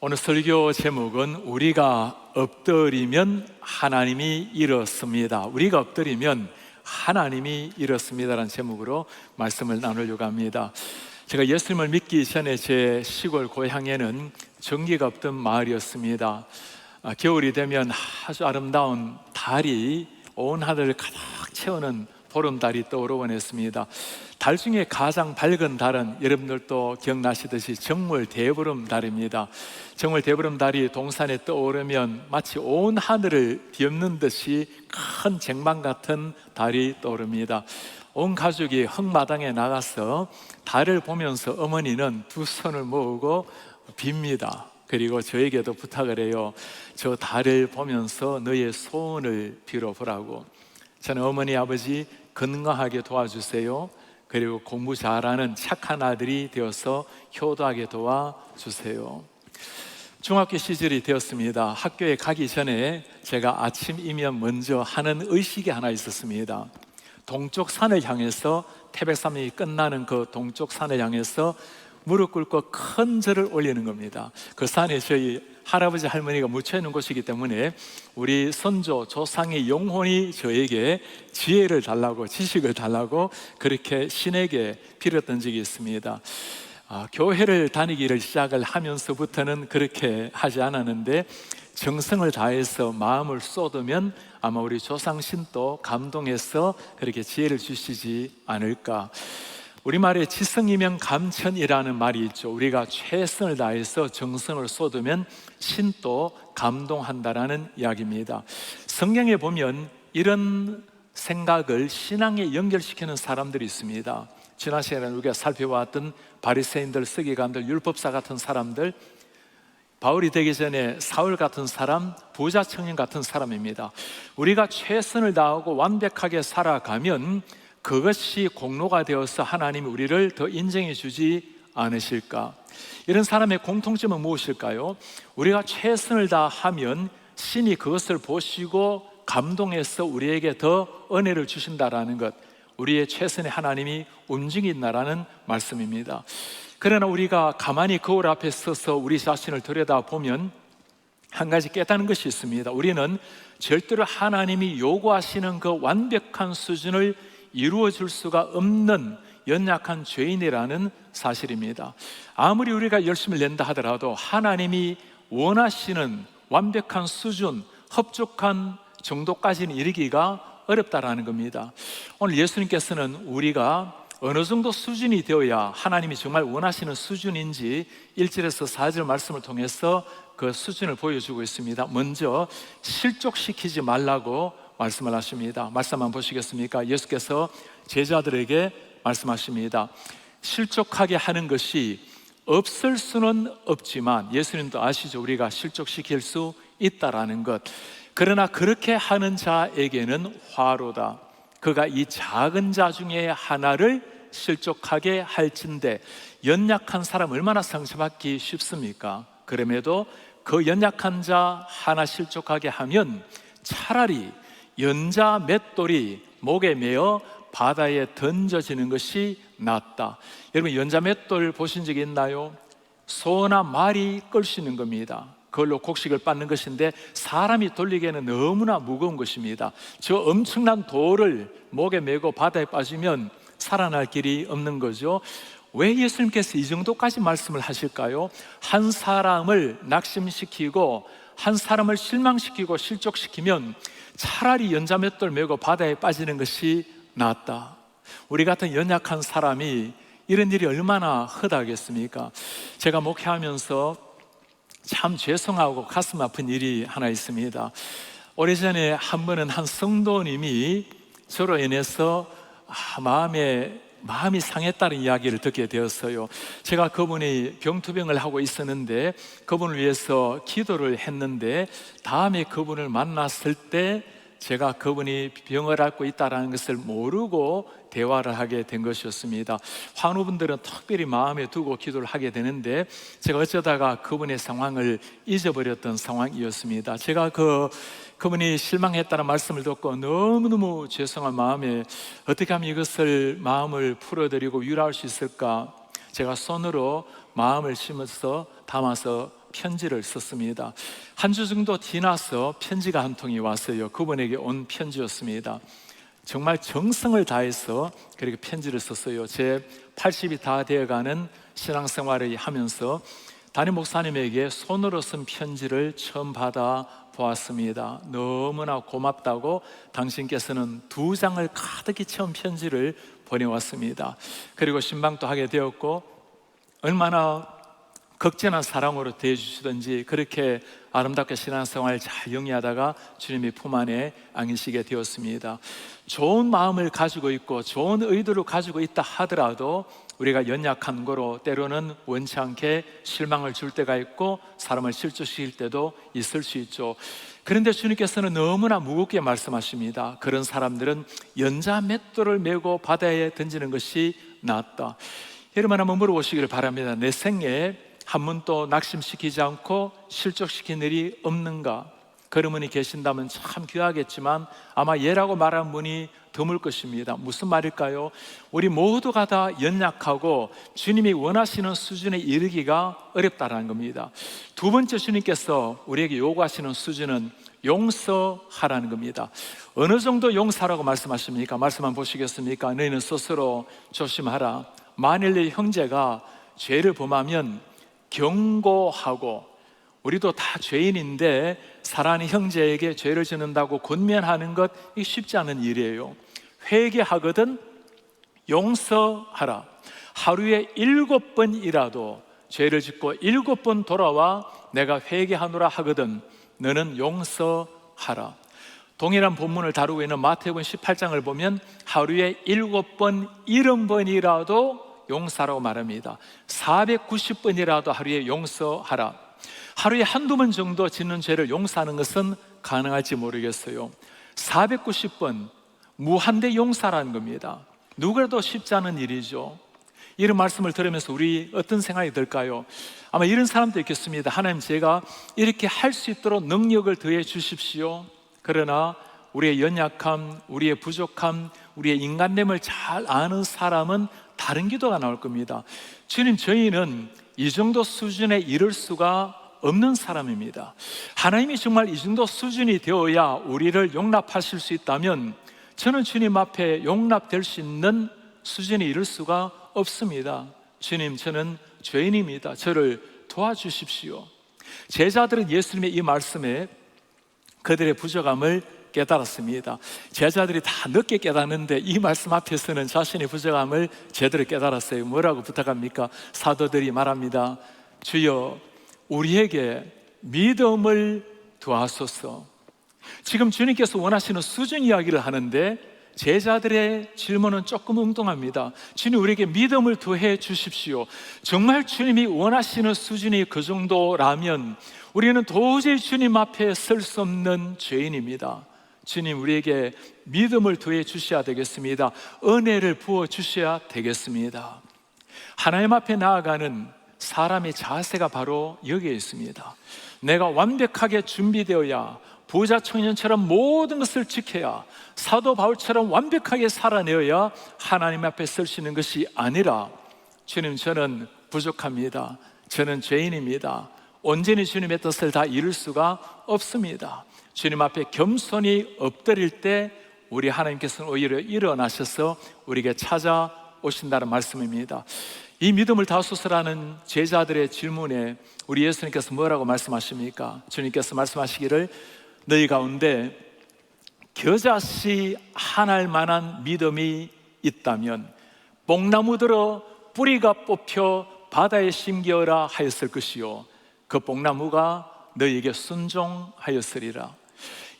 오늘 설교 제목은 우리가 엎드리면 하나님이 일었습니다. 우리가 엎드리면 하나님이 일었습니다라는 제목으로 말씀을 나누려고 합니다. 제가 예수님을 믿기 전에 제 시골 고향에는 전기가 없던 마을이었습니다. 겨울이 되면 아주 아름다운 달이 온 하늘을 가득 채우는 보름달이 떠오르곤 했습니다. 달 중에 가장 밝은 달은 여러분들도 기억나시듯이 정월 대보름달입니다. 정월 대보름달이 동산에 떠오르면 마치 온 하늘을 뒤엎는 듯이 큰 쟁반 같은 달이 떠오릅니다. 온 가족이 흙마당에 나가서 달을 보면서 어머니는 두 손을 모으고 빕니다. 그리고 저에게도 부탁을 해요. 저 달을 보면서 너의 소원을 빌어보라고. 저는 어머니 아버지 건강하게 도와주세요. 그리고 공부 잘하는 착한 아들이 되어서 효도하게 도와주세요. 중학교 시절이 되었습니다. 학교에 가기 전에 제가 아침이면 먼저 하는 의식이 하나 있었습니다. 동쪽 산을 향해서 태백산맥이 끝나는 그 동쪽 산을 향해서 무릎 꿇고 큰 절을 올리는 겁니다. 그 산에 저희 할아버지 할머니가 묻혀 있는 곳이기 때문에 우리 선조 조상의 영혼이 저에게 지혜를 달라고, 지식을 달라고 그렇게 신에게 빌었던 적이 있습니다. 교회를 다니기를 시작을 하면서부터는 그렇게 하지 않았는데 정성을 다해서 마음을 쏟으면 아마 우리 조상신도 감동해서 그렇게 지혜를 주시지 않을까. 우리말에 지성이면 감천이라는 말이 있죠. 우리가 최선을 다해서 정성을 쏟으면 신도 감동한다라는 이야기입니다. 성경에 보면 이런 생각을 신앙에 연결시키는 사람들이 있습니다. 지난 시간에 우리가 살펴봤던 바리새인들, 서기관들, 율법사 같은 사람들, 바울이 되기 전에 사울 같은 사람, 부자 청년 같은 사람입니다. 우리가 최선을 다하고 완벽하게 살아가면 그것이 공로가 되어서 하나님이 우리를 더 인정해 주지 않으실까? 이런 사람의 공통점은 무엇일까요? 우리가 최선을 다하면 신이 그것을 보시고 감동해서 우리에게 더 은혜를 주신다라는 것, 우리의 최선의 하나님이 움직인다라는 말씀입니다. 그러나 우리가 가만히 거울 앞에 서서 우리 자신을 들여다보면 한 가지 깨닫는 것이 있습니다. 우리는 절대로 하나님이 요구하시는 그 완벽한 수준을 이루어 줄 수가 없는 연약한 죄인이라는 사실입니다. 아무리 우리가 열심을 낸다 하더라도 하나님이 원하시는 완벽한 수준, 흡족한 정도까지는 이르기가 어렵다라는 겁니다. 오늘 예수님께서는 우리가 어느 정도 수준이 되어야 하나님이 정말 원하시는 수준인지 1절에서 4절 말씀을 통해서 그 수준을 보여주고 있습니다. 먼저 실족시키지 말라고 말씀을 하십니다. 말씀 한번 보시겠습니까? 예수께서 제자들에게 말씀하십니다. 실족하게 하는 것이 없을 수는 없지만 예수님도 아시죠? 우리가 실족시킬 수 있다라는 것. 그러나 그렇게 하는 자에게는 화로다. 그가 이 작은 자 중에 하나를 실족하게 할진대. 연약한 사람 얼마나 상처받기 쉽습니까? 그럼에도 그 연약한 자 하나 실족하게 하면 차라리 연자 맷돌이 목에 매어 바다에 던져지는 것이 낫다. 여러분, 연자 맷돌 보신 적이 있나요? 소나 말이 끌 수 있는 겁니다. 그걸로 곡식을 빻는 것인데 사람이 돌리기에는 너무나 무거운 것입니다. 저 엄청난 돌을 목에 메고 바다에 빠지면 살아날 길이 없는 거죠. 왜 예수님께서 이 정도까지 말씀을 하실까요? 한 사람을 낙심시키고 한 사람을 실망시키고 실족시키면 차라리 연자맷돌 메고 바다에 빠지는 것이 낫다. 우리 같은 연약한 사람이 이런 일이 얼마나 허다하겠습니까? 제가 목회하면서 참 죄송하고 가슴 아픈 일이 하나 있습니다. 오래전에 한 번은 한 성도님이 저로 인해서 마음이 상했다는 이야기를 듣게 되었어요. 제가 그분이 병투병을 하고 있었는데 그분을 위해서 기도를 했는데 다음에 그분을 만났을 때 제가 그분이 병을 앓고 있다는 것을 모르고 대화를 하게 된 것이었습니다. 환우분들은 특별히 마음에 두고 기도를 하게 되는데 제가 어쩌다가 그분의 상황을 잊어버렸던 상황이었습니다. 제가 그분이 실망했다는 말씀을 듣고 너무너무 죄송한 마음에 어떻게 하면 이것을 마음을 풀어드리고 위로할 수 있을까? 제가 손으로 마음을 담아서 편지를 썼습니다. 한 주 정도 지나서 편지가 한 통이 왔어요. 그분에게 온 편지였습니다. 정말 정성을 다해서 그렇게 편지를 썼어요. 제 80이 다 되어가는 신앙생활을 하면서 담임 목사님에게 손으로 쓴 편지를 처음 받아 보았습니다. 너무나 고맙다고 당신께서는 2장을 가득히 채운 편지를 보내왔습니다. 그리고 신방도 하게 되었고 얼마나 극진한 사랑으로 대해주시든지 그렇게 아름답게 신앙생활을 잘 영위하다가 주님의 품 안에 안기시게 되었습니다. 좋은 마음을 가지고 있고 좋은 의도를 가지고 있다 하더라도 우리가 연약한 거로 때로는 원치 않게 실망을 줄 때가 있고 사람을 실족시킬 때도 있을 수 있죠. 그런데 주님께서는 너무나 무겁게 말씀하십니다. 그런 사람들은 연자 맷돌을 메고 바다에 던지는 것이 낫다. 여러분 한번 물어보시기를 바랍니다. 내 생애에 한 번도 낙심시키지 않고 실족시킨 일이 없는가? 그런 분이 계신다면 참 귀하겠지만 아마 예라고 말한 분이 드물 것입니다. 무슨 말일까요? 우리 모두가 다 연약하고 주님이 원하시는 수준에 이르기가 어렵다는 겁니다. 두 번째, 주님께서 우리에게 요구하시는 수준은 용서하라는 겁니다. 어느 정도 용서하라고 말씀하십니까? 말씀 한번 보시겠습니까? 너희는 스스로 조심하라. 만일 네 형제가 죄를 범하면 경고하고, 우리도 다 죄인인데 사랑하는 형제에게 죄를 짓는다고 권면하는 것, 이 쉽지 않은 일이에요. 회개하거든 용서하라. 하루에 7번이라도 죄를 짓고 7번 돌아와 내가 회개하노라 하거든 너는 용서하라. 동일한 본문을 다루고 있는 마태복음 18장을 보면 하루에 7번 70번이라도 용서하라고 말합니다. 490번이라도 하루에 용서하라. 하루에 한두 번 정도 짓는 죄를 용서하는 것은 가능할지 모르겠어요. 490번 무한대 용서라는 겁니다. 누구라도 쉽지 않은 일이죠. 이런 말씀을 들으면서 우리 어떤 생각이 들까요? 아마 이런 사람도 있겠습니다. 하나님, 제가 이렇게 할 수 있도록 능력을 더해 주십시오. 그러나 우리의 연약함, 우리의 부족함, 우리의 인간됨을 잘 아는 사람은 다른 기도가 나올 겁니다. 주님, 저희는 이 정도 수준에 이를 수가 없는 사람입니다. 하나님이 정말 이 정도 수준이 되어야 우리를 용납하실 수 있다면 저는 주님 앞에 용납될 수 있는 수준에 이를 수가 없습니다. 주님, 저는 죄인입니다. 저를 도와주십시오. 제자들은 예수님의 이 말씀에 그들의 부족함을 깨달았습니다. 제자들이 다 늦게 깨닫는데 이 말씀 앞에서는 자신의 부족함을 제대로 깨달았어요. 뭐라고 부탁합니까? 사도들이 말합니다. 주여, 우리에게 믿음을 더하소서. 지금 주님께서 원하시는 수준 이야기를 하는데 제자들의 질문은 조금 엉뚱합니다. 주님, 우리에게 믿음을 더해 주십시오. 정말 주님이 원하시는 수준이 그 정도라면 우리는 도저히 주님 앞에 설 수 없는 죄인입니다. 주님, 우리에게 믿음을 더해 주셔야 되겠습니다. 은혜를 부어 주셔야 되겠습니다. 하나님 앞에 나아가는 사람의 자세가 바로 여기에 있습니다. 내가 완벽하게 준비되어야, 부자 청년처럼 모든 것을 지켜야, 사도 바울처럼 완벽하게 살아내어야 하나님 앞에 설 수 있는 것이 아니라, 주님, 저는 부족합니다. 저는 죄인입니다. 온전히 주님의 뜻을 다 이룰 수가 없습니다. 주님 앞에 겸손히 엎드릴 때 우리 하나님께서는 오히려 일어나셔서 우리에게 찾아오신다는 말씀입니다. 이 믿음을 다소서라는 제자들의 질문에 우리 예수님께서 뭐라고 말씀하십니까? 주님께서 말씀하시기를 너희 가운데 겨자씨 하나일 만한 믿음이 있다면 뽕나무 들어 뿌리가 뽑혀 바다에 심겨라 하였을 것이요 그 뽕나무가 너희에게 순종하였으리라.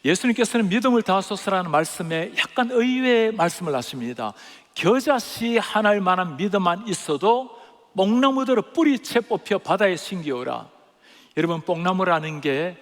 예수님께서는 믿음을 다소서라는 말씀에 약간 의외의 말씀을 하십니다. 겨자씨 하나일 만한 믿음만 있어도 뽕나무들을 뿌리채 뽑혀 바다에 심기어라. 여러분, 뽕나무라는 게,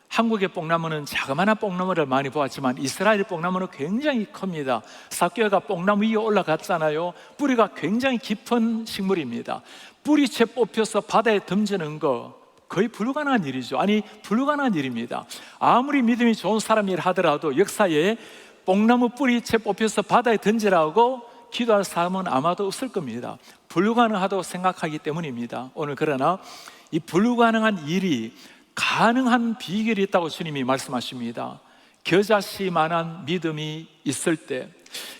한국의 뽕나무는 자그마한 뽕나무를 많이 보았지만 이스라엘 뽕나무는 굉장히 큽니다. 삭개가 뽕나무 위에 올라갔잖아요. 뿌리가 굉장히 깊은 식물입니다. 뿌리채 뽑혀서 바다에 던지는 거 거의 불가능한 일이죠. 아니, 불가능한 일입니다. 아무리 믿음이 좋은 사람이라 하더라도 역사에 뽕나무 뿌리채 뽑혀서 바다에 던지라고 기도할 사람은 아마도 없을 겁니다. 불가능하다고 생각하기 때문입니다. 오늘 그러나 이 불가능한 일이 가능한 비결이 있다고 주님이 말씀하십니다. 겨자씨만한 믿음이 있을 때,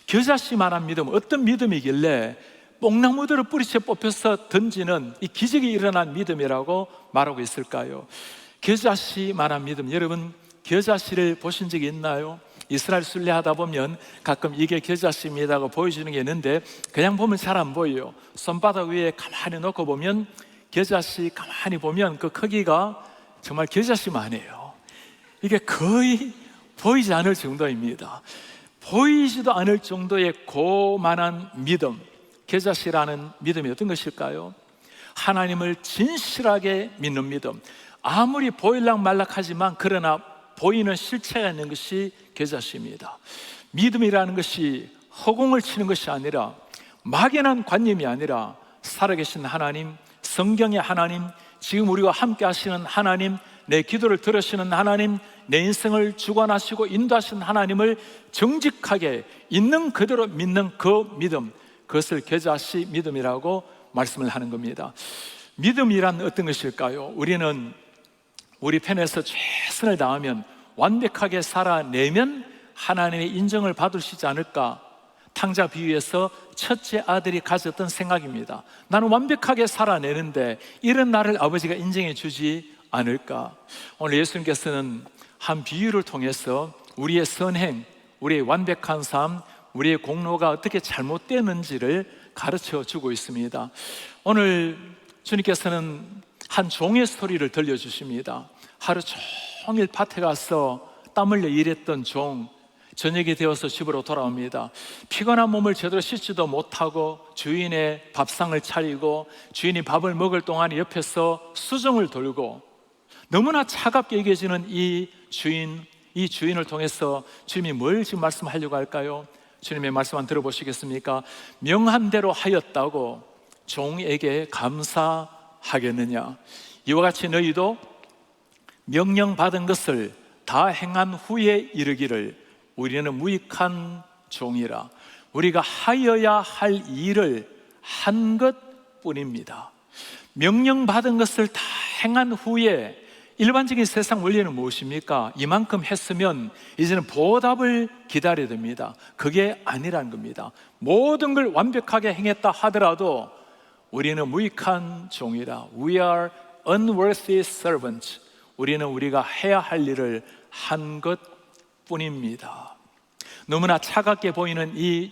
겨자씨만한 믿음, 어떤 믿음이길래 뽕나무들을 뿌리채 뽑혀서 던지는 이 기적이 일어난 믿음이라고 말하고 있을까요? 겨자씨만한 믿음, 여러분 겨자씨를 보신 적이 있나요? 이스라엘 순례하다 보면 가끔 이게 겨자씨입니다고 보여주는 게 있는데 그냥 보면 잘 안 보여요. 손바닥 위에 가만히 놓고 보면 겨자씨 가만히 보면 그 크기가 정말 겨자씨만해요. 이게 거의 보이지 않을 정도입니다. 보이지도 않을 정도의 고만한 믿음, 겨자씨라는 믿음이 어떤 것일까요? 하나님을 진실하게 믿는 믿음. 아무리 보일락 말락하지만 그러나 보이는 실체가 있는 것이 겨자씨입니다. 믿음이라는 것이 허공을 치는 것이 아니라 막연한 관념이 아니라 살아계신 하나님, 성경의 하나님, 지금 우리와 함께 하시는 하나님, 내 기도를 들으시는 하나님, 내 인생을 주관하시고 인도하시는 하나님을 정직하게 있는 그대로 믿는 그 믿음, 그것을 겨자씨 믿음이라고 말씀을 하는 겁니다. 믿음이란 어떤 것일까요? 우리는 우리 편에서 최선을 다하면 완벽하게 살아내면 하나님의 인정을 받으시지 않을까? 탕자 비유에서 첫째 아들이 가졌던 생각입니다. 나는 완벽하게 살아내는데 이런 나를 아버지가 인정해 주지 않을까? 오늘 예수님께서는 한 비유를 통해서 우리의 선행, 우리의 완벽한 삶, 우리의 공로가 어떻게 잘못되는지를 가르쳐 주고 있습니다. 오늘 주님께서는 한 종의 스토리를 들려주십니다. 하루 종일 밭에 가서 땀 흘려 일했던 종, 저녁이 되어서 집으로 돌아옵니다. 피곤한 몸을 제대로 씻지도 못하고 주인의 밥상을 차리고 주인이 밥을 먹을 동안 옆에서 수정을 돌고 너무나 차갑게 여겨지는 이 주인을 통해서 주님이 뭘 지금 말씀하려고 할까요? 주님의 말씀 한번 들어보시겠습니까? 명한 대로 하였다고 종에게 감사하겠느냐? 이와 같이 너희도 명령받은 것을 다 행한 후에 이르기를 우리는 무익한 종이라. 우리가 하여야 할 일을 한 것뿐입니다. 명령받은 것을 다 행한 후에, 일반적인 세상 원리는 무엇입니까? 이만큼 했으면 이제는 보답을 기다려야 됩니다. 그게 아니라는 겁니다. 모든 걸 완벽하게 행했다 하더라도 우리는 무익한 종이라. We are unworthy servants. 우리는 우리가 해야 할 일을 한 것뿐입니다. 너무나 차갑게 보이는 이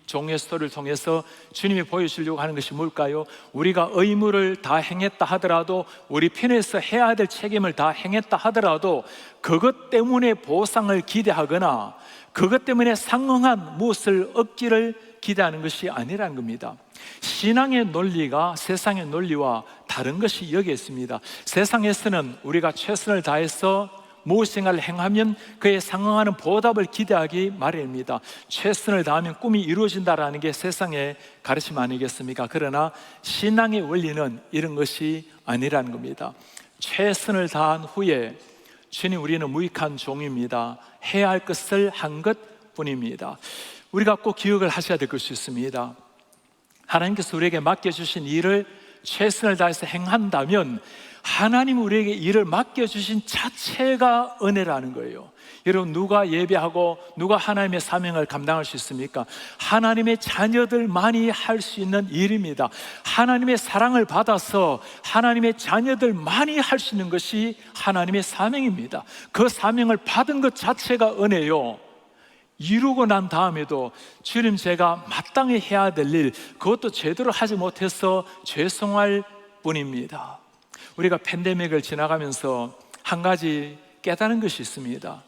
종의 스토리를 통해서 주님이 보여주려고 하는 것이 뭘까요? 우리가 의무를 다 행했다 하더라도, 우리 편에서 해야 될 책임을 다 행했다 하더라도 그것 때문에 보상을 기대하거나 그것 때문에 상응한 무엇을 얻기를 기대하는 것이 아니라는 겁니다. 신앙의 논리가 세상의 논리와 다른 것이 여기에 있습니다. 세상에서는 우리가 최선을 다해서 무엇인가를 행하면 그에 상응하는 보답을 기대하기 마련입니다. 최선을 다하면 꿈이 이루어진다라는 게 세상의 가르침 아니겠습니까? 그러나 신앙의 원리는 이런 것이 아니라는 겁니다. 최선을 다한 후에 주님, 우리는 무익한 종입니다. 해야 할 것을 한 것뿐입니다. 우리가 꼭 기억을 하셔야 될 것이 있습니다. 하나님께서 우리에게 맡겨주신 일을 최선을 다해서 행한다면 하나님 우리에게 일을 맡겨주신 자체가 은혜라는 거예요. 여러분, 누가 예배하고 누가 하나님의 사명을 감당할 수 있습니까? 하나님의 자녀들만이 할 수 있는 일입니다. 하나님의 사랑을 받아서 하나님의 자녀들만이 할 수 있는 것이 하나님의 사명입니다. 그 사명을 받은 것 자체가 은혜요. 이루고 난 다음에도 주님, 제가 마땅히 해야 될 일, 그것도 제대로 하지 못해서 죄송할 뿐입니다. 우리가 팬데믹을 지나가면서 한 가지 깨달은 것이 있습니다.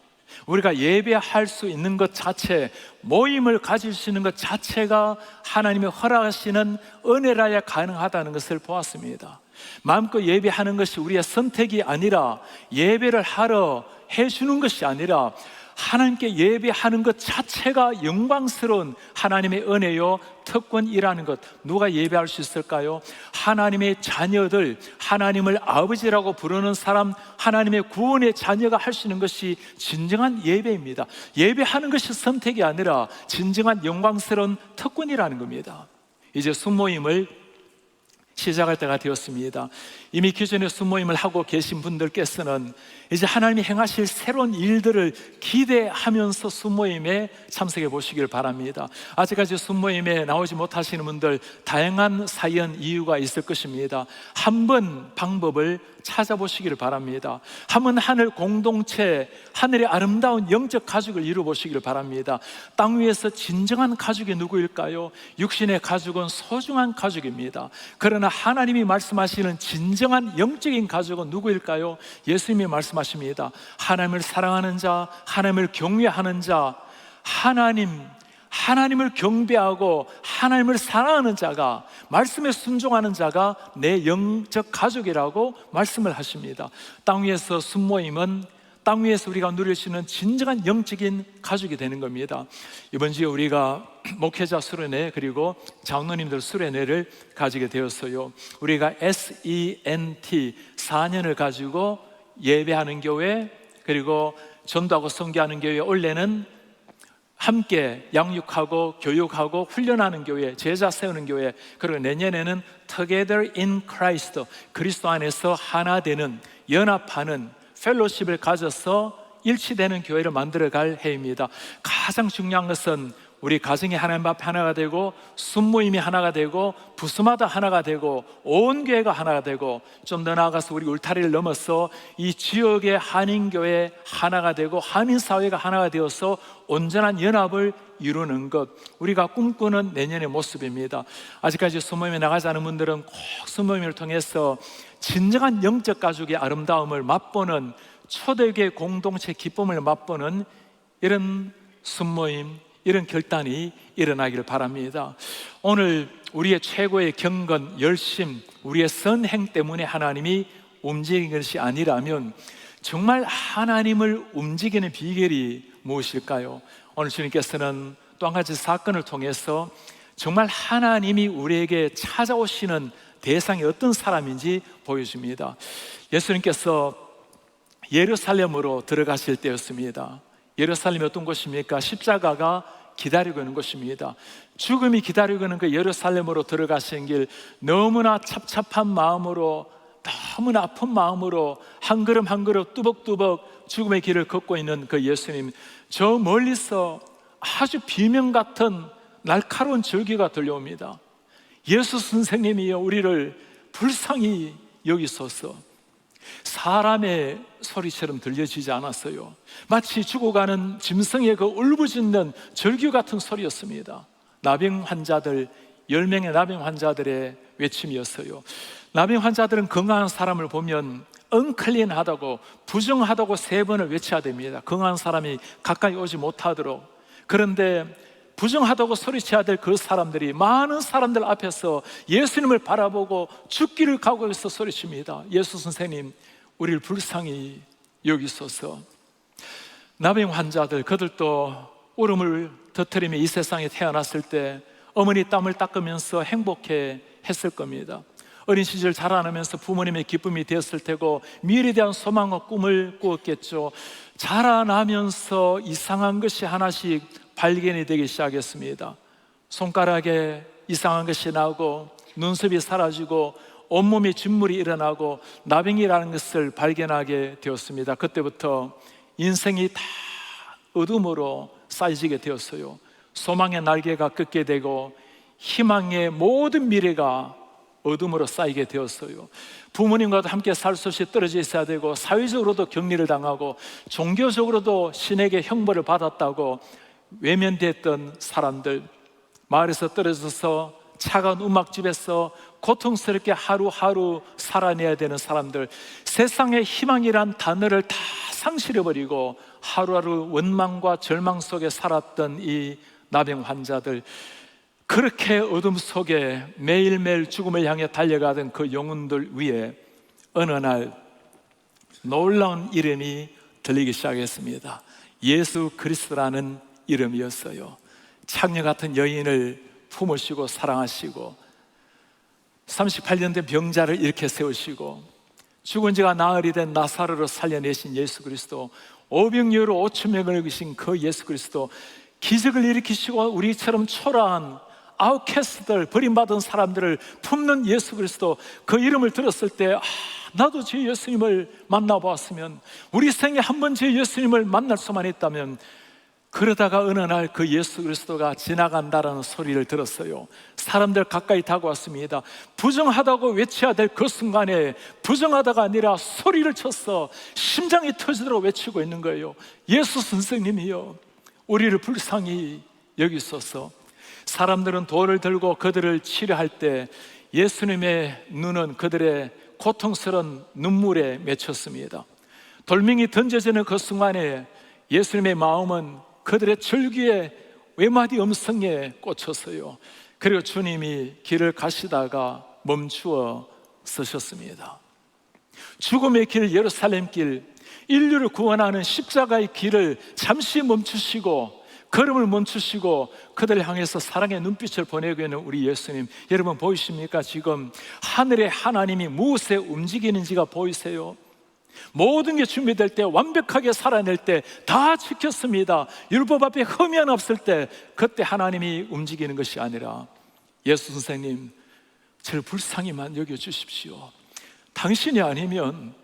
우리가 예배할 수 있는 것 자체, 모임을 가질 수 있는 것 자체가 하나님의 허락하시는 은혜라야 가능하다는 것을 보았습니다. 마음껏 예배하는 것이 우리의 선택이 아니라, 예배를 하러 해주는 것이 아니라 하나님께 예배하는 것 자체가 영광스러운 하나님의 은혜요, 특권이라는 것. 누가 예배할 수 있을까요? 하나님의 자녀들, 하나님을 아버지라고 부르는 사람, 하나님의 구원의 자녀가 할 수 있는 것이 진정한 예배입니다. 예배하는 것이 선택이 아니라 진정한 영광스러운 특권이라는 겁니다. 이제 순모임을 시작할 때가 되었습니다. 이미 기존에 순모임을 하고 계신 분들께서는 이제 하나님이 행하실 새로운 일들을 기대하면서 순모임에 참석해 보시길 바랍니다. 아직까지 순모임에 나오지 못하시는 분들, 다양한 사연, 이유가 있을 것입니다. 한번 방법을 찾아보시기를 바랍니다. 한번 하늘 공동체, 하늘의 아름다운 영적 가족을 이루어보시기를 바랍니다. 땅 위에서 진정한 가족이 누구일까요? 육신의 가족은 소중한 가족입니다. 그러나 하나님이 말씀하시는 진정한 영적인 가족은 누구일까요? 예수님이 말씀하십니다. 하나님을 사랑하는 자, 하나님을 경외하는 자, 하나님을 경배하고 하나님을 사랑하는 자가, 말씀에 순종하는 자가 내 영적 가족이라고 말씀을 하십니다. 땅 위에서 순모임은 땅 위에서 우리가 누릴 수 있는 진정한 영적인 가족이 되는 겁니다. 이번 주에 우리가 목회자 수련회 그리고 장로님들 수련회를 가지게 되었어요. 우리가 SENT 4년을 가지고 예배하는 교회, 그리고 전도하고 선교하는 교회, 원래는 함께 양육하고 교육하고 훈련하는 교회, 제자 세우는 교회, 그리고 내년에는 Together in Christ, 그리스도 안에서 하나 되는, 연합하는 펠로십을 가져서 일치되는 교회를 만들어갈 해입니다. 가장 중요한 것은 우리 가정이 하나님 앞에 하나가 되고, 순모임이 하나가 되고, 부수마다 하나가 되고, 온 교회가 하나가 되고, 좀 더 나아가서 우리 울타리를 넘어서 이 지역의 한인교회 하나가 되고, 한인사회가 하나가 되어서 온전한 연합을 이루는 것, 우리가 꿈꾸는 내년의 모습입니다. 아직까지 순모임에 나가지 않은 분들은 꼭 순모임을 통해서 진정한 영적 가족의 아름다움을 맛보는, 초대교회 공동체 기쁨을 맛보는 이런 순모임, 이런 결단이 일어나기를 바랍니다. 오늘 우리의 최고의 경건, 열심, 우리의 선행 때문에 하나님이 움직이는 것이 아니라면 정말 하나님을 움직이는 비결이 무엇일까요? 오늘 주님께서는 또 한 가지 사건을 통해서 정말 하나님이 우리에게 찾아오시는 대상이 어떤 사람인지 보여줍니다. 예수님께서 예루살렘으로 들어가실 때였습니다. 예루살렘이 어떤 곳입니까? 십자가가 기다리고 있는 곳입니다. 죽음이 기다리고 있는 그 예루살렘으로 들어가신 길, 너무나 찹찹한 마음으로, 너무나 아픈 마음으로 한 걸음 한 걸음 뚜벅뚜벅 죽음의 길을 걷고 있는 그 예수님, 저 멀리서 아주 비명 같은 날카로운 절규가 들려옵니다. 예수 선생님이여, 우리를 불쌍히 여기소서. 사람의 소리처럼 들려지지 않았어요. 마치 죽어가는 짐승의 그 울부짖는 절규 같은 소리였습니다. 나병 환자들, 10명의 나병 환자들의 외침이었어요. 나병 환자들은 건강한 사람을 보면 언클린하다고, 부정하다고 3번을 외쳐야 됩니다. 건강한 사람이 가까이 오지 못하도록. 그런데 부정하다고 소리쳐야 될 그 사람들이 많은 사람들 앞에서 예수님을 바라보고 죽기를 각오해서 소리칩니다. 예수 선생님, 우리를 불쌍히 여기소서. 나병 환자들, 그들도 울음을 터뜨리며 이 세상에 태어났을 때 어머니 땀을 닦으면서 행복해 했을 겁니다. 어린 시절 자라나면서 부모님의 기쁨이 되었을 테고, 미래에 대한 소망과 꿈을 꾸었겠죠. 자라나면서 이상한 것이 하나씩 발견이 되기 시작했습니다. 손가락에 이상한 것이 나오고, 눈썹이 사라지고, 온몸에 진물이 일어나고, 나병이라는 것을 발견하게 되었습니다. 그때부터 인생이 다 어둠으로 쌓여지게 되었어요. 소망의 날개가 꺾게 되고, 희망의 모든 미래가 어둠으로 쌓이게 되었어요. 부모님과도 함께 살 수 없이 떨어져 있어야 되고, 사회적으로도 격리를 당하고, 종교적으로도 신에게 형벌을 받았다고 외면됐던 사람들, 마을에서 떨어져서 차가운 음악집에서 고통스럽게 하루하루 살아내야 되는 사람들, 세상의 희망이란 단어를 다 상실해버리고 하루하루 원망과 절망 속에 살았던 이 나병 환자들, 그렇게 어둠 속에 매일매일 죽음을 향해 달려가던 그 영혼들 위에 어느 날 놀라운 이름이 들리기 시작했습니다. 예수 그리스도라는 이름이었어요. 창녀 같은 여인을 품으시고 사랑하시고, 38년 된 병자를 일으켜 세우시고, 죽은 지가 나흘이 된 나사로를 살려내신 예수 그리스도, 오병이어로 5천 명을 이기신 그 예수 그리스도, 기적을 일으키시고 우리처럼 초라한 아웃캐스트들, 버림받은 사람들을 품는 예수 그리스도, 그 이름을 들었을 때 나도 제 예수님을 만나보았으면, 우리 생에 한 번 제 예수님을 만날 수만 있다면, 그러다가 어느 날 그 예수 그리스도가 지나간다라는 소리를 들었어요. 사람들 가까이 다가왔습니다. 부정하다고 외쳐야 될 그 순간에 부정하다가 아니라 소리를 쳤어. 심장이 터지도록 외치고 있는 거예요. 예수 선생님이요, 우리를 불쌍히 여기소서. 사람들은 돌을 들고 그들을 치료할 때 예수님의 눈은 그들의 고통스러운 눈물에 맺혔습니다. 돌멩이 던져지는 그 순간에 예수님의 마음은 그들의 절규의 외마디 음성에 꽂혔어요. 그리고 주님이 길을 가시다가 멈추어 서셨습니다. 죽음의 길, 예루살렘 길, 인류를 구원하는 십자가의 길을 잠시 멈추시고, 걸음을 멈추시고 그들을 향해서 사랑의 눈빛을 보내고 있는 우리 예수님, 여러분 보이십니까? 지금 하늘의 하나님이 무엇에 움직이는지가 보이세요? 모든 게 준비될 때, 완벽하게 살아낼 때 다 지켰습니다. 율법 앞에 흠이 하나 없을 때, 그때 하나님이 움직이는 것이 아니라, 예수 선생님, 저를 불쌍히만 여겨주십시오. 당신이 아니면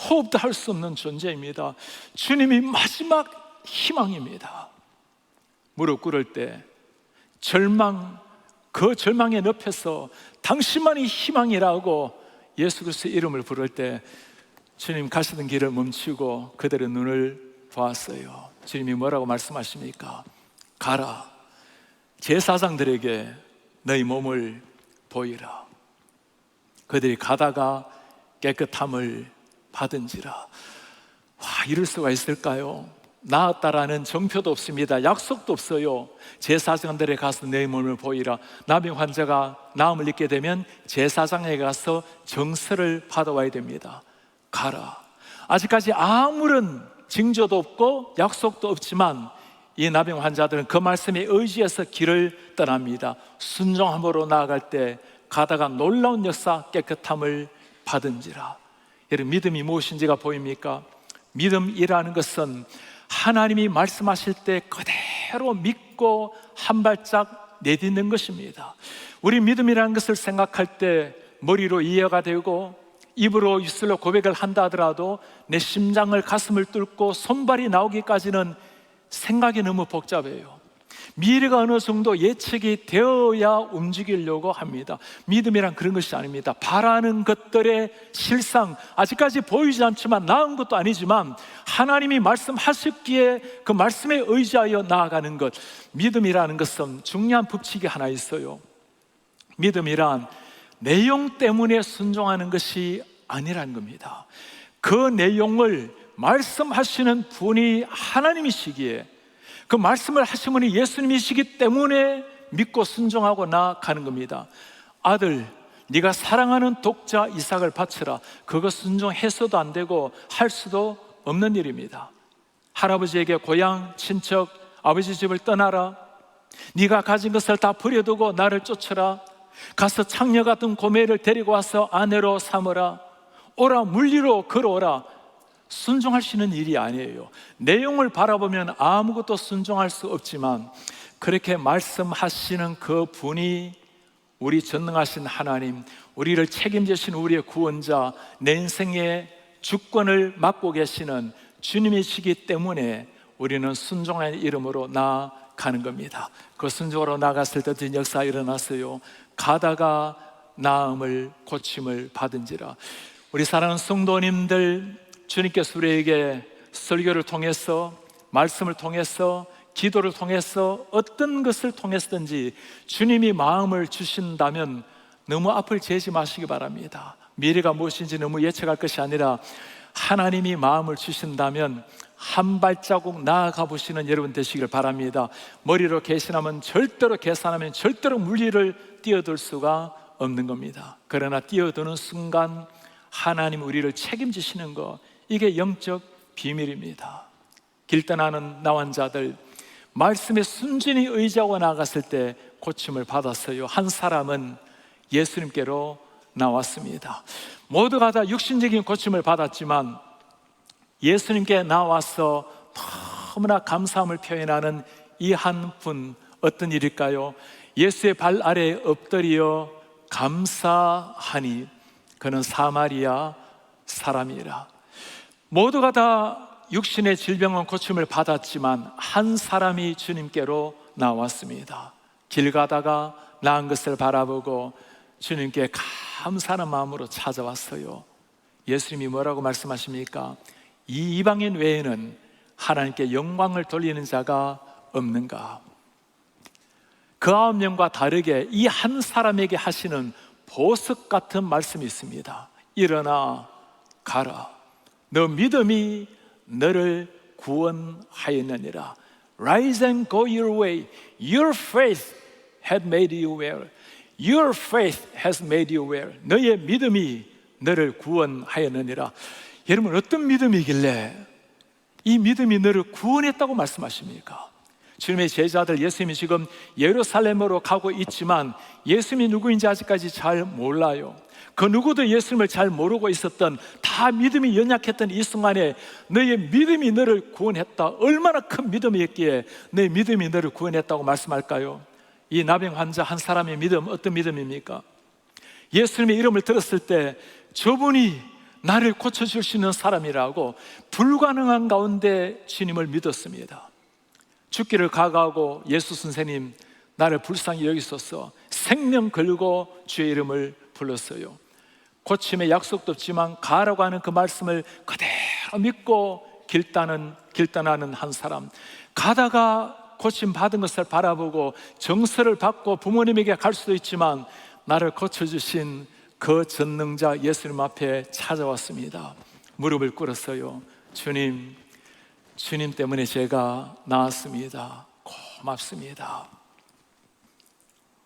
호흡도 할 수 없는 존재입니다. 주님이 마지막 희망입니다. 무릎 꿇을 때 절망, 그 절망의 늪에서 당신만이 희망이라고 예수 그리스도의 이름을 부를 때, 주님 가시던 길을 멈추고 그들의 눈을 보았어요. 주님이 뭐라고 말씀하십니까? 가라, 제사장들에게 너희 몸을 보이라. 그들이 가다가 깨끗함을 받은지라. 와, 이럴 수가 있을까요? 나았다라는 정표도 없습니다. 약속도 없어요. 제사장들에 가서 내 몸을 보이라. 나병 환자가 나음을 입게 되면 제사장에게 가서 정서를 받아와야 됩니다. 가라. 아직까지 아무런 징조도 없고 약속도 없지만 이 나병 환자들은 그 말씀에 의지해서 길을 떠납니다. 순종함으로 나아갈 때 가다가 놀라운 역사, 깨끗함을 받은지라. 여러분, 믿음이 무엇인지가 보입니까? 믿음이라는 것은 하나님이 말씀하실 때 그대로 믿고 한 발짝 내딛는 것입니다. 우리 믿음이라는 것을 생각할 때 머리로 이해가 되고 입으로 입술로 고백을 한다 하더라도 내 심장을, 가슴을 뚫고 손발이 나오기까지는 생각이 너무 복잡해요. 미래가 어느 정도 예측이 되어야 움직이려고 합니다. 믿음이란 그런 것이 아닙니다. 바라는 것들의 실상, 아직까지 보이지 않지만, 나은 것도 아니지만 하나님이 말씀하셨기에 그 말씀에 의지하여 나아가는 것. 믿음이라는 것은 중요한 법칙이 하나 있어요. 믿음이란 내용 때문에 순종하는 것이 아니라는 겁니다. 그 내용을 말씀하시는 분이 하나님이시기에, 그 말씀을 하신 분이 예수님이시기 때문에 믿고 순종하고 나아가는 겁니다. 아들, 네가 사랑하는 독자 이삭을 바쳐라. 그거 순종해서도 안 되고 할 수도 없는 일입니다. 할아버지에게 고향, 친척, 아버지 집을 떠나라. 네가 가진 것을 다 버려두고 나를 쫓아라. 가서 창녀 같은 고매를 데리고 와서 아내로 삼으라. 오라, 물리로 걸어오라. 순종할 수 있는 일이 아니에요. 내용을 바라보면 아무것도 순종할 수 없지만, 그렇게 말씀하시는 그 분이 우리 전능하신 하나님, 우리를 책임지신 우리의 구원자, 내 인생의 주권을 맡고 계시는 주님이시기 때문에 우리는 순종의 이름으로 나아가는 겁니다. 그 순종으로 나갔을 때 어떤 역사가 일어났어요. 가다가 나음을, 고침을 받은지라. 우리 사랑하는 성도님들, 주님께서 우리에게 설교를 통해서, 말씀을 통해서, 기도를 통해서, 어떤 것을 통해서든지 주님이 마음을 주신다면 너무 앞을 재지 마시기 바랍니다. 미래가 무엇인지 너무 예측할 것이 아니라 하나님이 마음을 주신다면 한 발자국 나아가 보시는 여러분 되시길 바랍니다. 머리로 계산하면 절대로 물리를 뛰어들 수가 없는 겁니다. 그러나 뛰어드는 순간 하나님 우리를 책임지시는 것, 이게 영적 비밀입니다. 길 떠나는 나환자들, 말씀에 순전히 의지하고 나아갔을 때 고침을 받았어요. 한 사람은 예수님께로 나왔습니다. 모두가 다 육신적인 고침을 받았지만 예수님께 나와서 너무나 감사함을 표현하는 이 한 분, 어떤 일일까요? 예수의 발 아래에 엎드려 감사하니 그는 사마리아 사람이라. 모두가 다 육신의 질병은 고침을 받았지만 한 사람이 주님께로 나왔습니다. 길 가다가 나은 것을 바라보고 주님께 감사하는 마음으로 찾아왔어요. 예수님이 뭐라고 말씀하십니까? 이 이방인 외에는 하나님께 영광을 돌리는 자가 없는가? 그 9명과 다르게 이 한 사람에게 하시는 보석 같은 말씀이 있습니다. 일어나 가라. 너 믿음이 너를 구원하였느니라. Rise and go your way. Your faith had made you well. Your faith has made you well. 너의 믿음이 너를 구원하였느니라. 여러분, 어떤 믿음이길래 이 믿음이 너를 구원했다고 말씀하십니까? 주님의 제자들, 예수님이 지금 예루살렘으로 가고 있지만 예수님이 누구인지 아직까지 잘 몰라요. 그 누구도 예수님을 잘 모르고 있었던, 다 믿음이 연약했던 이 순간에 너의 믿음이 너를 구원했다. 얼마나 큰 믿음이었기에 너의 믿음이 너를 구원했다고 말씀할까요? 이 나병 환자 한 사람의 믿음, 어떤 믿음입니까? 예수님의 이름을 들었을 때 저분이 나를 고쳐줄 수 있는 사람이라고 불가능한 가운데 주님을 믿었습니다. 죽기를 각오하고 예수 선생님 나를 불쌍히 여기소서 생명 걸고 주의 이름을 불렀어요. 고침의 약속도 없지만 가라고 하는 그 말씀을 그대로 믿고 길 떠나는 한 사람. 가다가 고침 받은 것을 바라보고 정서를 받고 부모님에게 갈 수도 있지만 나를 고쳐주신 그 전능자 예수님 앞에 찾아왔습니다. 무릎을 꿇었어요. 주님 때문에 제가 나왔습니다. 고맙습니다.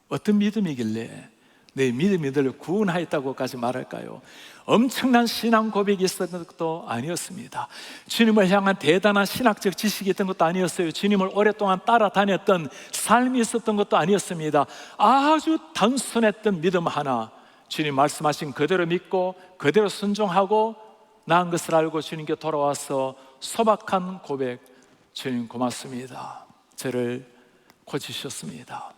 어떤 믿음이길래 내 믿음이 너를 구원하였다고까지 말할까요? 엄청난 신앙 고백이 있었던 것도 아니었습니다. 주님을 향한 대단한 신학적 지식이 있던 것도 아니었어요. 주님을 오랫동안 따라다녔던 삶이 있었던 것도 아니었습니다. 아주 단순했던 믿음 하나, 주님 말씀하신 그대로 믿고 그대로 순종하고 나은 것을 알고 주님께 돌아와서 소박한 고백, 주님 고맙습니다. 저를 고치셨습니다.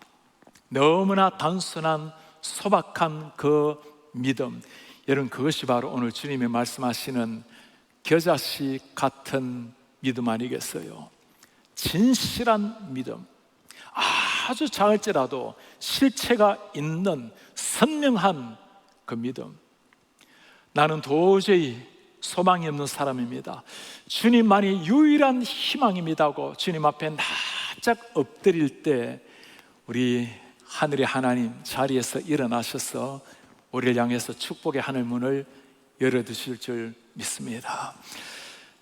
너무나 단순한 소박한 그 믿음, 여러분, 그것이 바로 오늘 주님이 말씀하시는 겨자씨 같은 믿음 아니겠어요? 진실한 믿음, 아주 작을지라도 실체가 있는 선명한 그 믿음. 나는 도저히 소망이 없는 사람입니다. 주님만이 유일한 희망입니다고 주님 앞에 납작 엎드릴 때 우리 하늘의 하나님 자리에서 일어나셔서 우리를 향해서 축복의 하늘 문을 열어두실 줄 믿습니다.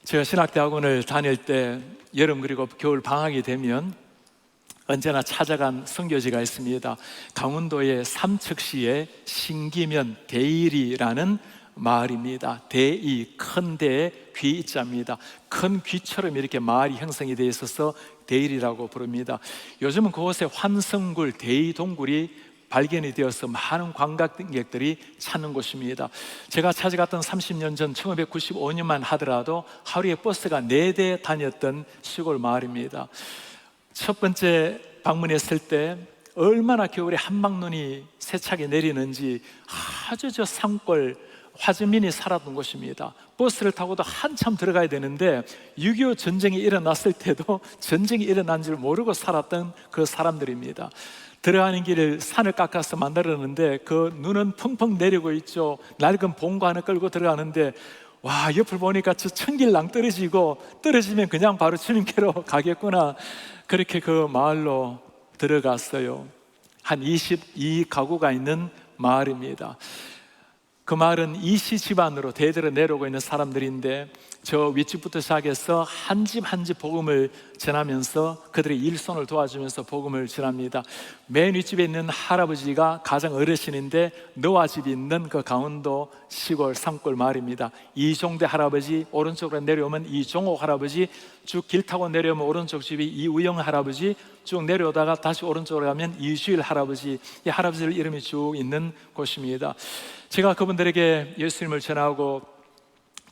제가 신학대학원을 다닐 때 여름 그리고 겨울 방학이 되면 언제나 찾아간 선교지가 있습니다. 강원도의 삼척시의 신기면 대일이라는 마을입니다. 대이, 큰 대에 귀자입니다. 큰 귀처럼 이렇게 마을이 형성이 되어 있어서 대일이라고 부릅니다. 요즘은 그곳에 환성굴, 대이 동굴이 발견이 되어서 많은 관광객들이 찾는 곳입니다. 제가 찾아갔던 30년 전 1995년만 하더라도 하루에 버스가 4대 다녔던 시골 마을입니다. 첫 번째 방문했을 때 얼마나 겨울에 한방눈이 세차게 내리는지 아주 저 산골 화주민이 살았던 곳입니다. 버스를 타고도 한참 들어가야 되는데 6.25 전쟁이 일어났을 때도 전쟁이 일어난 줄 모르고 살았던 그 사람들입니다. 들어가는 길을 산을 깎아서 만들었는데 그 눈은 펑펑 내리고 있죠. 낡은 봉고 하나 끌고 들어가는데 와, 옆을 보니까 저 천길랑 떨어지면 그냥 바로 주님께로 가겠구나. 그렇게 그 마을로 들어갔어요. 한 22가구가 있는 마을입니다. 그 마을은 이시 집안으로 대대로 내려오고 있는 사람들인데 저 윗집부터 시작해서 한 집 한 집 복음을 전하면서 그들의 일손을 도와주면서 복음을 전합니다. 맨 윗집에 있는 할아버지가 가장 어르신인데 노아집이 있는 그 강원도 시골 산골 마을입니다. 이종대 할아버지, 오른쪽으로 내려오면 이종옥 할아버지, 쭉 길 타고 내려오면 오른쪽 집이 이우영 할아버지, 쭉 내려오다가 다시 오른쪽으로 가면 이주일 할아버지, 이 할아버지들 이름이 쭉 있는 곳입니다. 제가 그분들에게 예수님을 전하고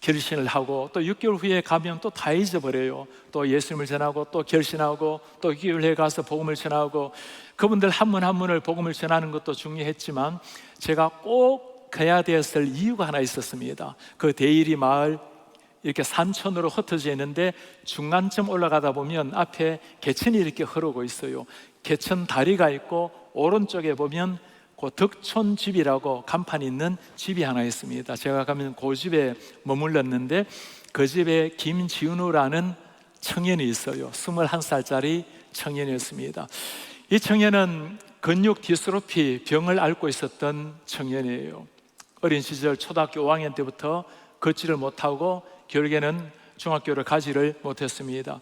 결신을 하고 또 6개월 후에 가면 또 다 잊어버려요. 또 예수님을 전하고 또 결신하고 또 6개월 후에 가서 복음을 전하고, 그분들 한 분 한 분을 복음을 전하는 것도 중요했지만 제가 꼭 가야 되었을 이유가 하나 있었습니다. 그 대일이 마을 이렇게 산천으로 흩어져 있는데 중간쯤 올라가다 보면 앞에 개천이 이렇게 흐르고 있어요. 개천 다리가 있고 오른쪽에 보면 그 덕촌 집이라고 간판이 있는 집이 하나 있습니다. 제가 가면 그 집에 머물렀는데 그 집에 김지은우라는 청년이 있어요. 21살짜리 청년이었습니다. 이 청년은 근육 디스트로피 병을 앓고 있었던 청년이에요. 어린 시절 초등학교 5학년 때부터 걷지를 못하고 결국에는 중학교를 가지를 못했습니다.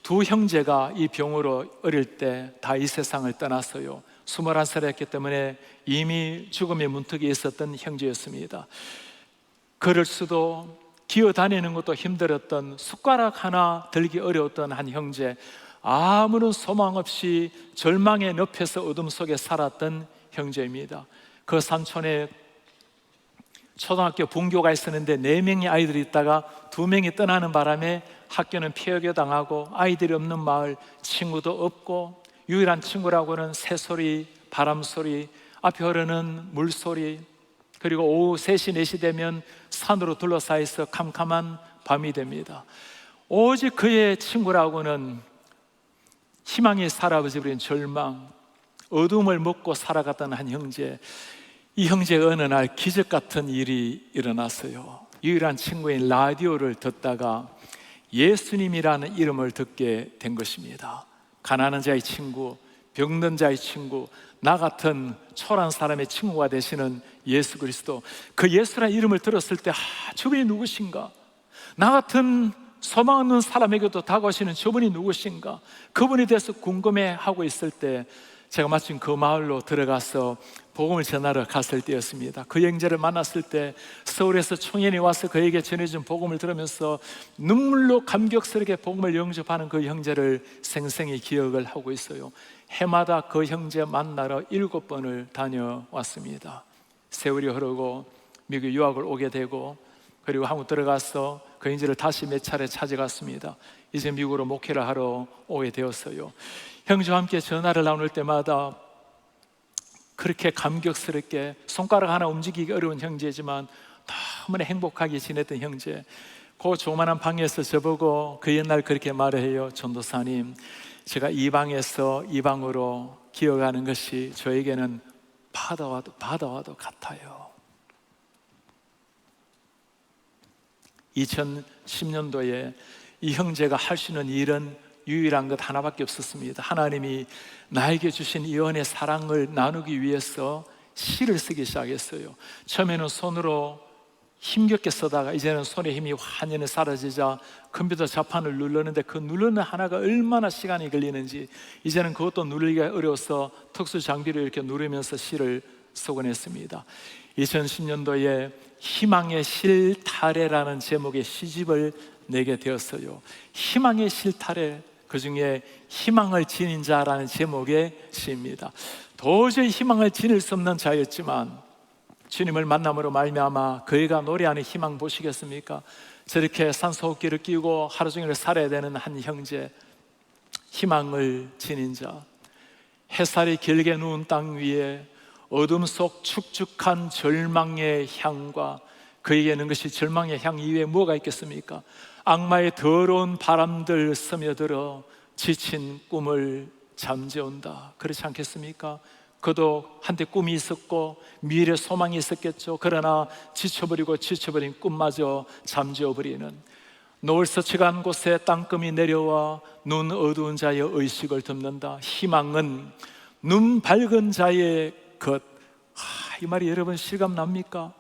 두 형제가 이 병으로 어릴 때 다 이 세상을 떠났어요. 21살이었기 때문에 이미 죽음의 문턱에 있었던 형제였습니다. 걸을 수도 기어 다니는 것도 힘들었던, 숟가락 하나 들기 어려웠던 한 형제, 아무런 소망 없이 절망의 늪에서 어둠 속에 살았던 형제입니다. 그 산촌에 초등학교 분교가 있었는데 4명의 아이들이 있다가 2명이 떠나는 바람에 학교는 폐허게 당하고 아이들이 없는 마을, 친구도 없고 유일한 친구라고는 새소리, 바람소리, 앞에 흐르는 물소리, 그리고 오후 3시, 4시 되면 산으로 둘러싸여서 캄캄한 밤이 됩니다. 오직 그의 친구라고는 희망이 사라져버린 절망, 어둠을 먹고 살아갔던 한 형제. 이 형제가 어느 날 기적 같은 일이 일어났어요. 유일한 친구인 라디오를 듣다가 예수님이라는 이름을 듣게 된 것입니다. 가난한 자의 친구, 병든 자의 친구, 나 같은 초라한 사람의 친구가 되시는 예수 그리스도. 그 예수라는 이름을 들었을 때 저분이 누구신가? 나 같은 소망 없는 사람에게도 다가오시는 저분이 누구신가? 그분에 대해서 궁금해하고 있을 때 제가 마침 그 마을로 들어가서 복음을 전하러 갔을 때였습니다. 그 형제를 만났을 때 서울에서 청년이 와서 그에게 전해준 복음을 들으면서 눈물로 감격스럽게 복음을 영접하는 그 형제를 생생히 기억을 하고 있어요. 해마다 그 형제 만나러 7번을 다녀왔습니다. 세월이 흐르고 미국 유학을 오게 되고, 그리고 한국 들어가서 그 형제를 다시 몇 차례 찾아갔습니다. 이제 미국으로 목회를 하러 오게 되었어요. 형제와 함께 전화를 나눌 때마다 그렇게 감격스럽게, 손가락 하나 움직이기 어려운 형제지만 너무나 행복하게 지냈던 형제. 그 조그만한 방에서 저보고 그 옛날 그렇게 말을 해요. 전도사님, 제가 이 방에서 이 방으로 기어가는 것이 저에게는 바다와도 같아요. 2010년도에 이 형제가 할 수 있는 일은 유일한 것 하나밖에 없었습니다. 하나님이 나에게 주신 이 은혜의 사랑을 나누기 위해서 시를 쓰기 시작했어요. 처음에는 손으로 힘겹게 쓰다가 이제는 손에 힘이 완전히 사라지자 컴퓨터 자판을 누르는데 그 누르는 하나가 얼마나 시간이 걸리는지 이제는 그것도 누르기가 어려워서 특수 장비로 이렇게 누르면서 시를 쓰곤 했습니다. 2010년도에 희망의 실타래라는 제목의 시집을 내게 되었어요. 희망의 실타래, 그 중에 희망을 지닌 자라는 제목의 시입니다. 도저히 희망을 지닐 수 없는 자였지만 주님을 만남으로 말미암아 그이가 노래하는 희망 보시겠습니까? 저렇게 산소호흡기를 끼고 하루 종일 살아야 되는 한 형제, 희망을 지닌 자, 햇살이 길게 누운 땅 위에 어둠 속 축축한 절망의 향과 그에게는 것이 절망의 향 이외에 뭐가 있겠습니까? 악마의 더러운 바람들 스며들어 지친 꿈을 잠재운다. 그렇지 않겠습니까? 그도 한때 꿈이 있었고 미래 소망이 있었겠죠. 그러나 지쳐버린 꿈마저 잠재워버리는, 노을 서치간 곳에 땅금이 내려와 눈 어두운 자의 의식을 덮는다. 희망은 눈 밝은 자의 것. 이 말이 여러분 실감납니까?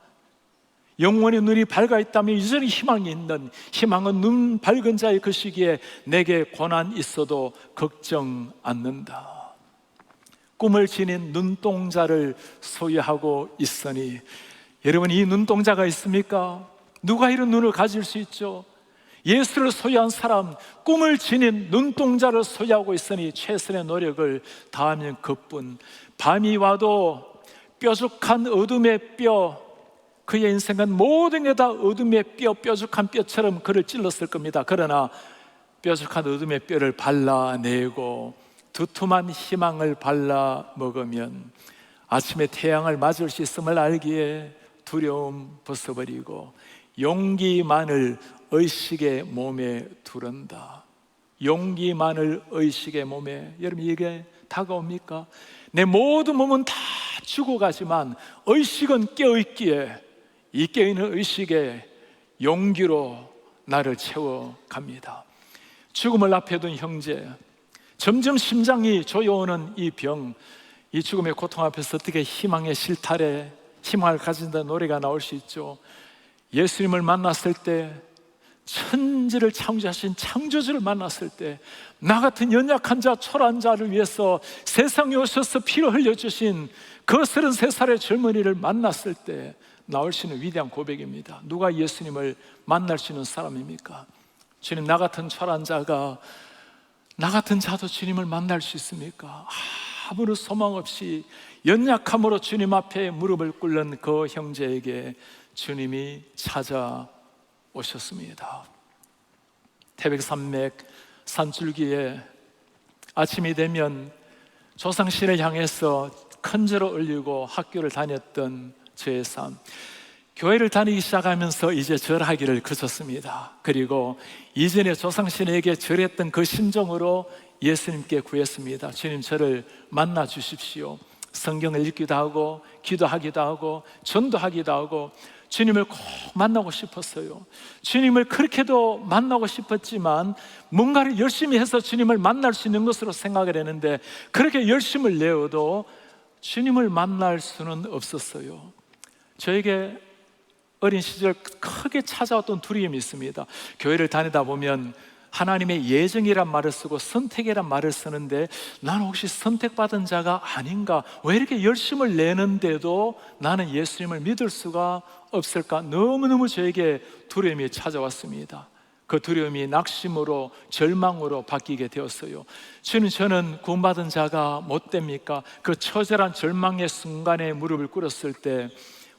영원히 눈이 밝아 있다면 여전히 희망이 있는, 희망은 눈 밝은 자의 그 시기에 내게 고난 있어도 걱정 않는다. 꿈을 지닌 눈동자를 소유하고 있으니, 여러분 이 눈동자가 있습니까? 누가 이런 눈을 가질 수 있죠? 예수를 소유한 사람, 꿈을 지닌 눈동자를 소유하고 있으니 최선의 노력을 다하면 그뿐. 밤이 와도 뾰족한 어둠의 뼈, 그의 인생은 모든 게 다 어둠의 뾰족한 뼈처럼 그를 찔렀을 겁니다. 그러나 뾰족한 어둠의 뼈를 발라내고 두툼한 희망을 발라 먹으면 아침에 태양을 맞을 수 있음을 알기에 두려움 벗어버리고 용기만을 의식의 몸에 두른다. 용기만을 의식의 몸에. 여러분, 이게 다가옵니까? 내 모든 몸은 다 죽어가지만 의식은 깨어있기에 이 깨어있는 의식에 용기로 나를 채워갑니다. 죽음을 앞에 둔 형제, 점점 심장이 조여오는 이 병, 이 죽음의 고통 앞에서 어떻게 희망의 실타래, 희망을 가진다는 노래가 나올 수 있죠. 예수님을 만났을 때, 천지를 창조하신 창조주를 만났을 때, 나 같은 연약한 자, 초라한 자를 위해서 세상에 오셔서 피를 흘려주신 그 33살의 젊은이를 만났을 때 나올 수 있는 위대한 고백입니다. 누가 예수님을 만날 수 있는 사람입니까? 주님, 나 같은 초라한 자가, 나 같은 자도 주님을 만날 수 있습니까? 아무런 소망 없이 연약함으로 주님 앞에 무릎을 꿇는 그 형제에게 주님이 찾아오셨습니다. 태백산맥 산줄기에 아침이 되면 조상신을 향해서 큰 절을 올리고 학교를 다녔던 저의 삶, 교회를 다니기 시작하면서 이제 절하기를 그쳤습니다. 그리고 이전에 조상신에게 절했던 그 심정으로 예수님께 구했습니다. 주님, 저를 만나 주십시오. 성경을 읽기도 하고 기도하기도 하고 전도하기도 하고 주님을 꼭 만나고 싶었어요. 주님을 그렇게도 만나고 싶었지만 뭔가를 열심히 해서 주님을 만날 수 있는 것으로 생각을 했는데 그렇게 열심을 내어도 주님을 만날 수는 없었어요. 저에게 어린 시절 크게 찾아왔던 두려움이 있습니다. 교회를 다니다 보면 하나님의 예정이란 말을 쓰고 선택이란 말을 쓰는데 나는 혹시 선택받은 자가 아닌가? 왜 이렇게 열심을 내는데도 나는 예수님을 믿을 수가 없을까? 너무너무 저에게 두려움이 찾아왔습니다. 그 두려움이 낙심으로 절망으로 바뀌게 되었어요. 주님, 저는 구원받은 자가 못 됩니까? 그 처절한 절망의 순간에 무릎을 꿇었을 때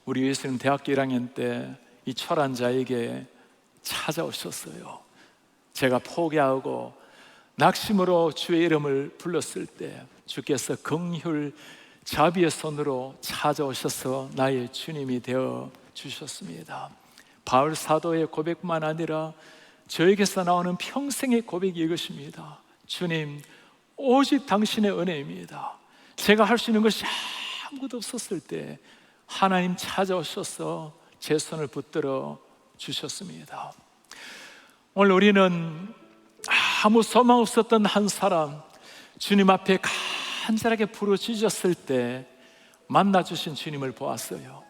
우리 예수님 대학교 1학년 때 이 초라한 자에게 찾아오셨어요. 제가 포기하고 낙심으로 주의 이름을 불렀을 때 주께서 긍휼 자비의 손으로 찾아오셔서 나의 주님이 되어 주셨습니다. 바울 사도의 고백만 아니라 저에게서 나오는 평생의 고백이 이것입니다. 주님, 오직 당신의 은혜입니다. 제가 할 수 있는 것이 아무것도 없었을 때 하나님 찾아오셔서 제 손을 붙들어 주셨습니다. 오늘 우리는 아무 소망 없었던 한 사람, 주님 앞에 간절하게 부르짖었을 때 만나주신 주님을 보았어요.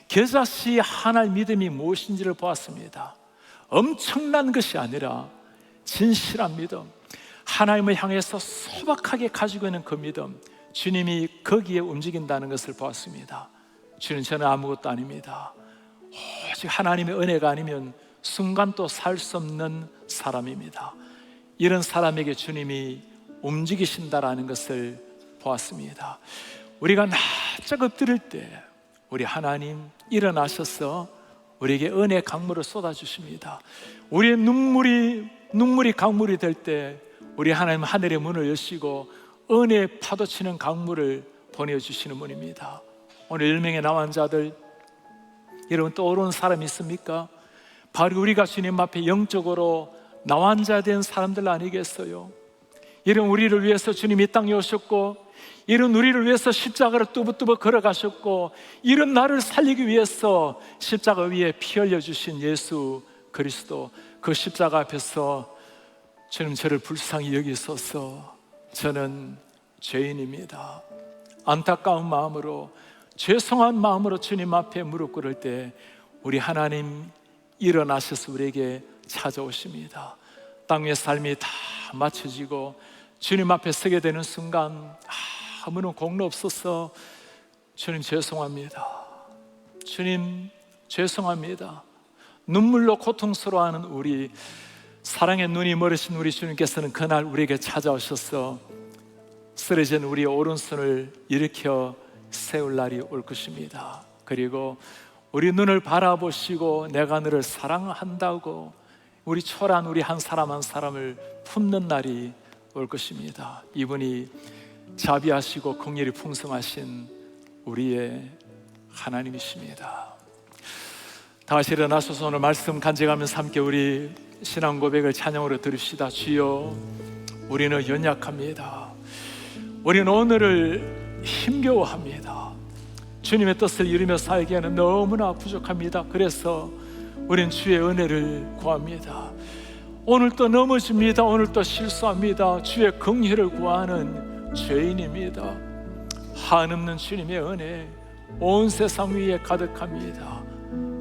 겨자씨 하나의 믿음이 무엇인지를 보았습니다. 엄청난 것이 아니라 진실한 믿음, 하나님을 향해서 소박하게 가지고 있는 그 믿음, 주님이 거기에 움직인다는 것을 보았습니다. 주님, 저는 아무것도 아닙니다. 오직 하나님의 은혜가 아니면 순간도 살 수 없는 사람입니다. 이런 사람에게 주님이 움직이신다라는 것을 보았습니다. 우리가 납작 엎드릴 때 우리 하나님 일어나셔서 우리에게 은혜 강물을 쏟아주십니다. 우리의 눈물이 강물이 될 때 우리 하나님 하늘의 문을 여시고 은혜 파도치는 강물을 보내주시는 분입니다. 오늘 10명의 나온 자들, 여러분 떠오르는 사람 있습니까? 바로 우리가 주님 앞에 영적으로 나환자 된 사람들 아니겠어요? 이런 우리를 위해서 주님이 이 땅에 오셨고, 이런 우리를 위해서 십자가를 뚜벅뚜벅 걸어가셨고, 이런 나를 살리기 위해서 십자가 위에 피 흘려주신 예수 그리스도, 그 십자가 앞에서 주님, 저를 불쌍히 여기소서. 저는 죄인입니다. 안타까운 마음으로, 죄송한 마음으로 주님 앞에 무릎 꿇을 때 우리 하나님 일어나셔서 우리에게 찾아오십니다. 땅의 삶이 다 맞춰지고 주님 앞에 서게 되는 순간 아무런 공로 없어서 주님 죄송합니다. 주님 죄송합니다. 눈물로 고통스러워하는 우리, 사랑의 눈이 멀으신 우리 주님께서는 그날 우리에게 찾아오셔서 쓰러진 우리의 오른손을 일으켜 세울 날이 올 것입니다. 그리고 우리 눈을 바라보시고 내가 너를 사랑한다고 우리 초라한 우리 한 사람 한 사람을 품는 날이 올 것입니다. 이분이 자비하시고 긍휼이 풍성하신 우리의 하나님이십니다. 다시 일어나셔서 오늘 말씀 간직하면서 함께 우리 신앙 고백을 찬양으로 드립시다. 주여, 우리는 연약합니다. 우리는 오늘을 힘겨워합니다. 주님의 뜻을 이루며 살기에는 너무나 부족합니다. 그래서 우리는 주의 은혜를 구합니다. 오늘 또 넘어집니다. 오늘 또 실수합니다. 주의 긍휼을 구하는 죄인입니다. 한없는 주님의 은혜 온 세상 위에 가득합니다.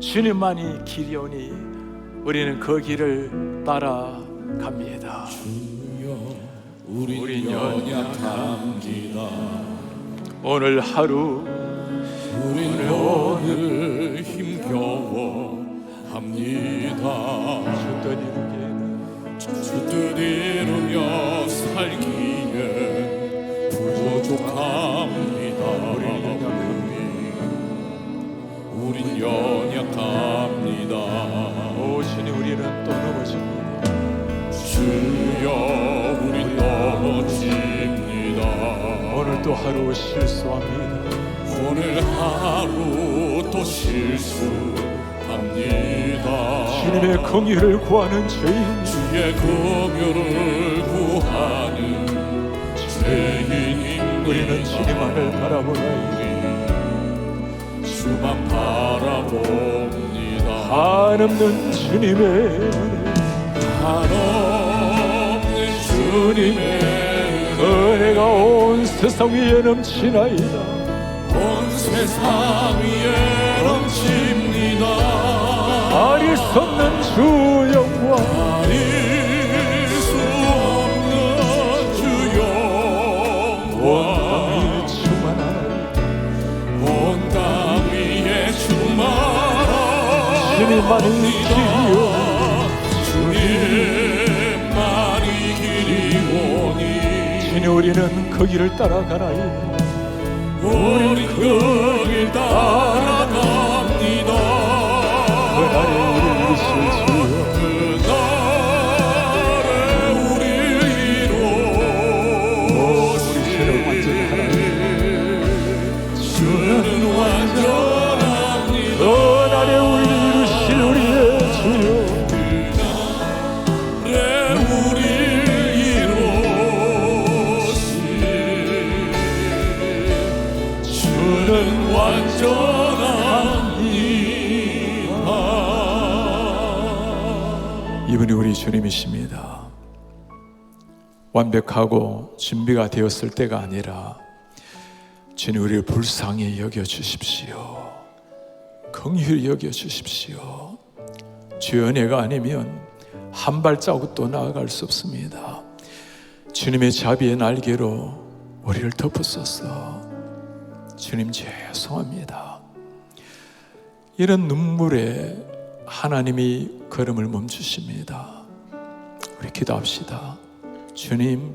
주님만이 길이오니 우리는 그 길을 따라갑니다. 주여, 우린 연약합니다. 오늘 하루 우린 오늘 힘겨워합니다. 주 뜻 이루며 살기에 부족합니다. 우린 연약합니다. 오 주님, 우리는 또 넘어집니다. 주여, 우린 넘어집니다. 오늘 또 하루 실수합니다. 오늘 하루 또 실수합니다. 주님의 긍휼을 구하는 죄인, 주의 긍휼을 구하는 죄인입니다. 우리는 주님만을 바라보나이다. 주만 바라봅니다. 한없는 주님의 은혜, 한없는 주님의 은혜가 온 세상 위에 넘치나이다. 온 세상 위에 넘칩니다. 아릴 수 없는 주 영광, 아릴 수 없는 주 영광, 온 땅 위에 충만합니다. 주님만이 길이요, 주님만이 길이오니 주님, 우리는 그 길을 따라가나이다. 우리 그 길 따라갑니다. 그날에 우리를 이루실 주여, 그날에 우리를 이루시니 주는 완전합니다. 그날에 우리를 이루실 우리의 주여, 그날에 우리를 이루시니 주는 완전합니다. 이분이 우리 주님이십니다. 완벽하고 준비가 되었을 때가 아니라 주님, 우리를 불쌍히 여겨주십시오. 긍휼히 여겨주십시오. 주의 은혜가 아니면 한 발자국도 나아갈 수 없습니다. 주님의 자비의 날개로 우리를 덮으소서. 주님, 죄송합니다. 이런 눈물에 하나님이 걸음을 멈추십니다. 우리 기도합시다. 주님,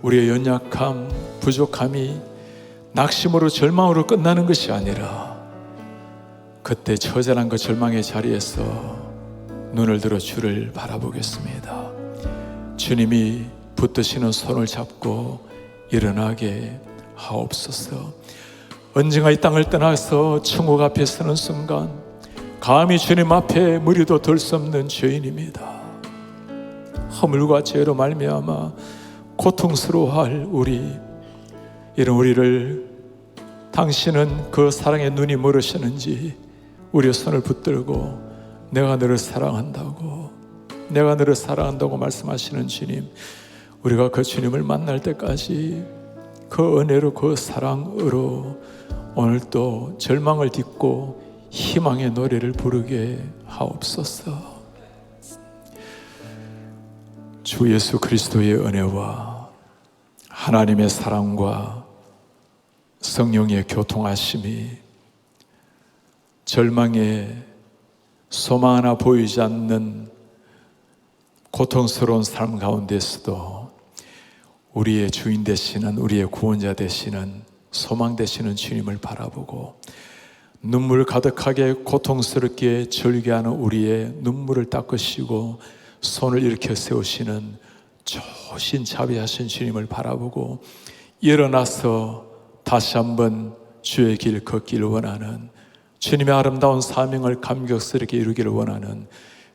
우리의 연약함, 부족함이 낙심으로 절망으로 끝나는 것이 아니라 그때 처절한 그 절망의 자리에서 눈을 들어 주를 바라보겠습니다. 주님이 붙드시는 손을 잡고 일어나게 하옵소서. 언젠가 이 땅을 떠나서 천국 앞에 서는 순간 감히 주님 앞에 무리도 들 수 없는 죄인입니다. 허물과 죄로 말미암아 고통스러워할 이런 우리를 당신은 그 사랑의 눈이 멀으시는지 우리의 손을 붙들고 내가 너를 사랑한다고 말씀하시는 주님, 우리가 그 주님을 만날 때까지 그 은혜로, 그 사랑으로 오늘 또 절망을 딛고 희망의 노래를 부르게 하옵소서. 주 예수 그리스도의 은혜와 하나님의 사랑과 성령의 교통하심이 절망에 소망 하나 보이지 않는 고통스러운 삶 가운데서도 우리의 주인 되시는, 우리의 구원자 되시는, 소망 되시는 주님을 바라보고 눈물 가득하게 고통스럽게 절규하는 우리의 눈물을 닦으시고 손을 일으켜 세우시는 조신 자비하신 주님을 바라보고 일어나서 다시 한번 주의 길 걷기를 원하는, 주님의 아름다운 사명을 감격스럽게 이루기를 원하는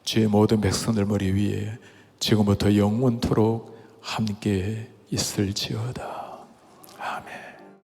주의 모든 백성들 머리 위에 지금부터 영원토록 함께 있을지어다. 아멘.